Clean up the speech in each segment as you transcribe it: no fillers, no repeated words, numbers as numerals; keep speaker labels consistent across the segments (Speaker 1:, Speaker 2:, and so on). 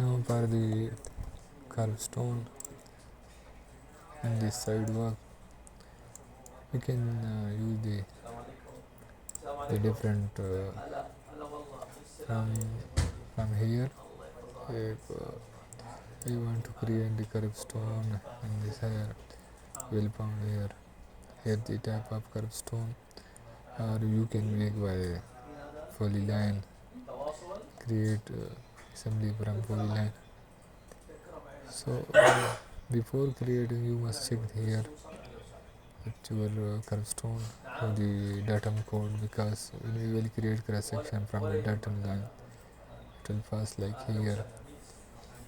Speaker 1: Now for the curved stone in this sidewalk, we can use the different from here. If we want to create the curved stone in this here, we'll found here the type of curved stone, or you can make by polyline, create assembly from polyline. So before creating, you must check here at your curve stone for the datum code, because when we will create cross section from the datum line, it will pass like here.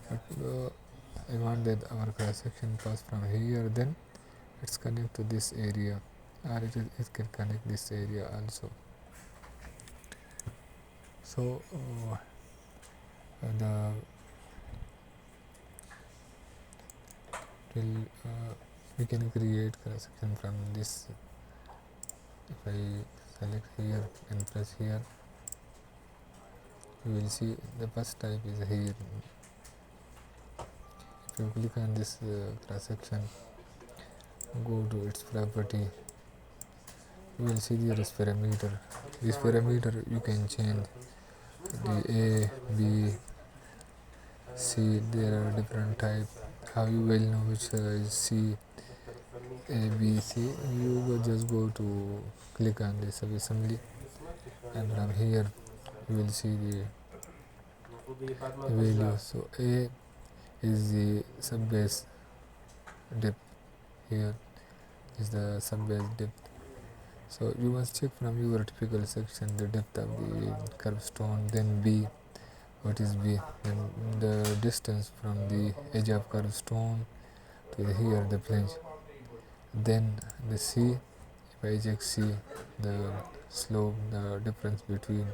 Speaker 1: But I want that our cross section pass from here, then it's connect to this area, or it can connect this area also. So the will we can create cross section from this. If I select here and press here, you will see the first type is here. If you click on this cross section, go to its property, you will see there is parameter. This parameter you can change the A, B, C. There are different type. How you will know which is C, A, B, C? You just go to click on this assembly, and from here you will see the value. So A is the sub base depth. Here is the sub base depth. So you must check from your typical section the depth of the curved stone. Then B, what is B? Then the distance from the edge of curved stone to here the flange. Then the C, if I check C, the slope, the difference between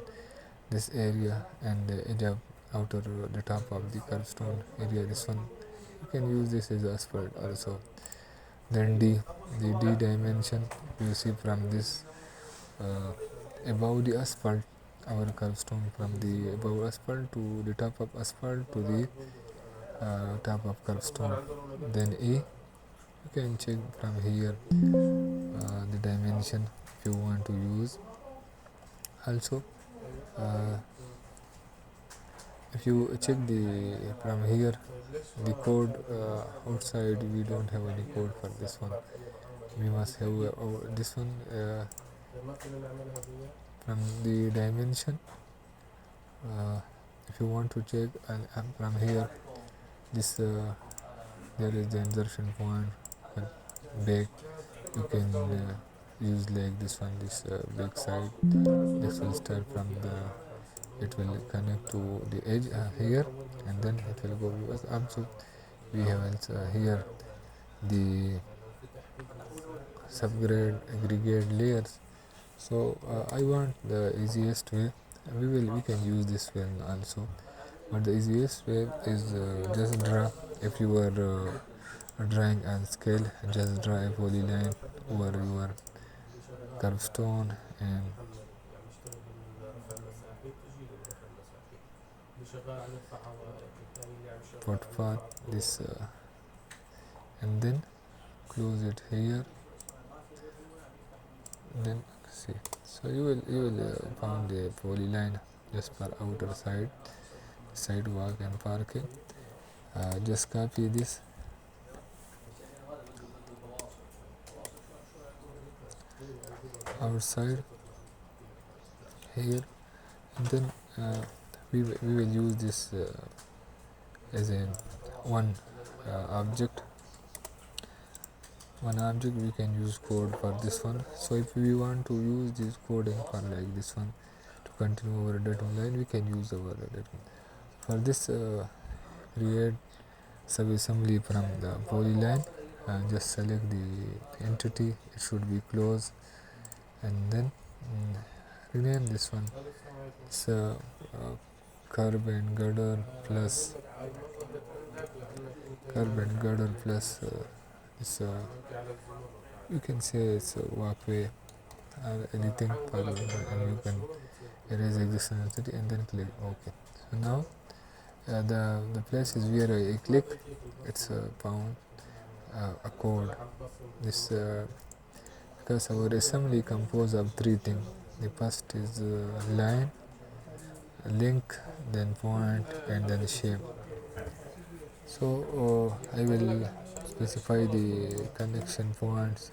Speaker 1: this area and the edge of outer the top of the curved stone area, this one you can use this as asphalt also. Then D, the D dimension you see from this above the asphalt, our curved stone, from the above asphalt to the top of asphalt to the top of curved stone. Then A, you can check from here the dimension if you want to use. Also if you check the from here the code outside, we don't have any code for this one. We must have this one from the dimension. If you want to check from here, this there is the insertion point back. You can use like this one, this back side. This will start from the, it will connect to the edge here, and then it will go up. So we have here the subgrade aggregate layers. So I want the easiest way. We can use this way also, but the easiest way is just draw. If you are drawing on scale, just draw a polyline over your curved stone and put path this and then close it here. Then see, so you will found a polyline just for outer side, sidewalk and parking. Just copy this outside here, and then we will use this as a one object. One object we can use code for this one. So if we want to use this coding for like this one to continue our datum line, we can use our datum. For this create subassembly from the polyline, just select the entity, it should be closed, and then rename this one. It's curve and girder plus this you can say it's a walkway or anything for and you can erase existing entity and then click OK. So now The place is where I click. It's found a code. This because our assembly composed of three things. The first is line, link, then point, and then shape. So I will specify the connection points.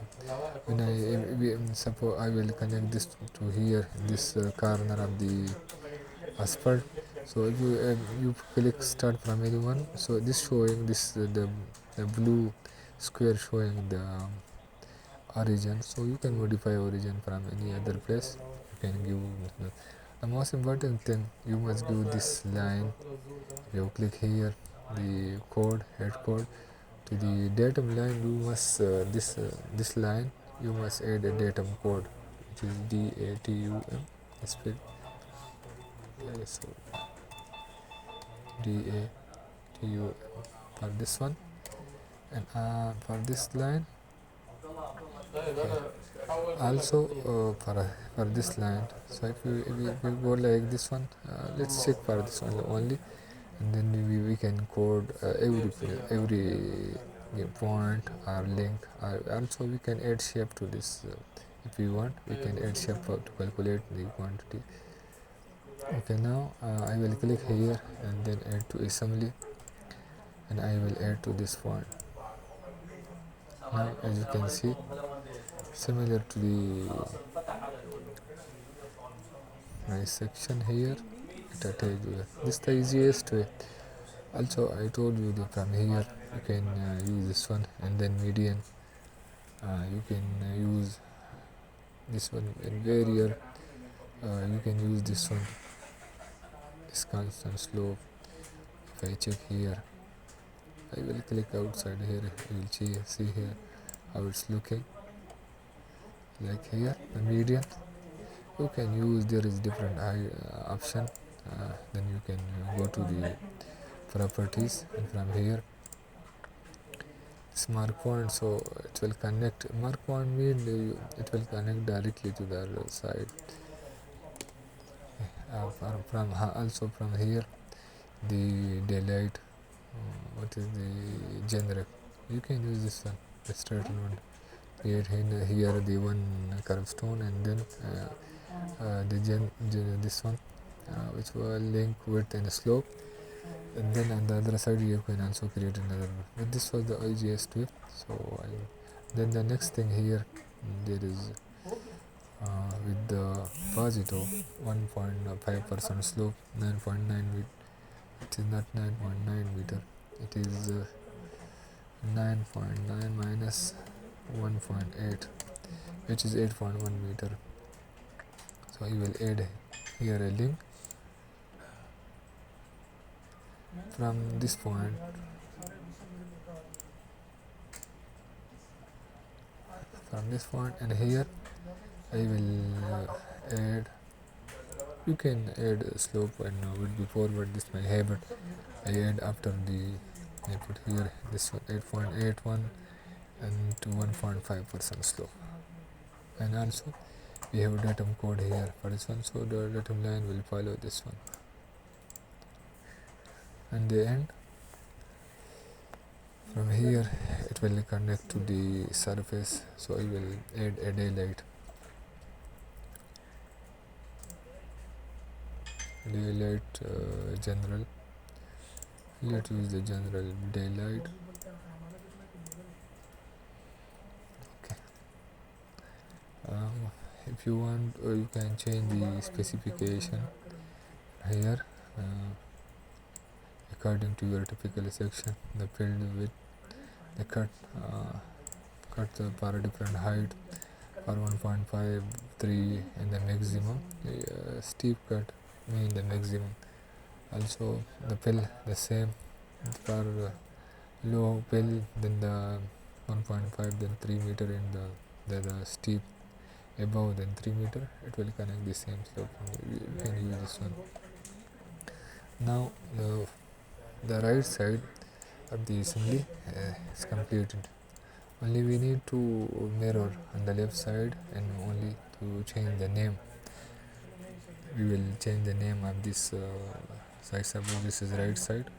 Speaker 1: When suppose I will connect this to here, this corner of the asphalt. So if you click start from anyone, so this showing this the blue square showing the origin. So you can modify origin from any other place. You can give the most important thing, you must give this line. You click here the code, head code. To the datum line you must this line you must add a datum code, which is datum. Spell so datum for this one, and for this line also for this line. So if you go like this one, let's check for this one only, and then we can code every point or link, or also we can add shape to this. If we want, we can add shape to calculate the quantity. Okay, now I will click here and then add to assembly, and I will add to this point. Now as you can see, similar to the my section here, it attached here. This is the easiest way. Also I told you that from here you can use this one, and then median you can use this one, and variable you can use this one, this constant slope. If I check here, I will click outside here, you will see here how it's looking like here. The median you can use, there is different option. Then you can go to the properties, and from here it's mark point, so it will connect. Mark point means it will connect directly to the other side. From also from here the daylight, what is the generic, you can use this one, the straight one. Create here the one curve stone, and then this one which will link width and slope, and then on the other side you can also create another one. But this was the easiest way. So then the next thing here, there is with the positive 1.5% slope, 9.9 meter. It is not 9.9 meter, it is 9.9 minus 1.8, which is 8.1 meter. So you will add here a link from this point, and here I will add, you can add slope and width before, but this my habit, I add after the, I put here this one 8.81 and to 1.5% slope. And also we have datum code here for this one, so the datum line will follow this one. And the end, from here it will connect to the surface, so I will add a daylight general. Let's use the general daylight. Okay. If you want, you can change the specification here according to your typical section. The field width, the cut for a different height, for 1.53 and the maximum. Steep cut mean the maximum. Also the fill the same for low fill, then the 1.5, then 3 meter, and the steep above, then 3 meter. It will connect the same slope. You can use this one. Now the right side of the assembly is completed. Only we need to mirror on the left side, and only to change the name. We will change the name of this So I suppose this is right side.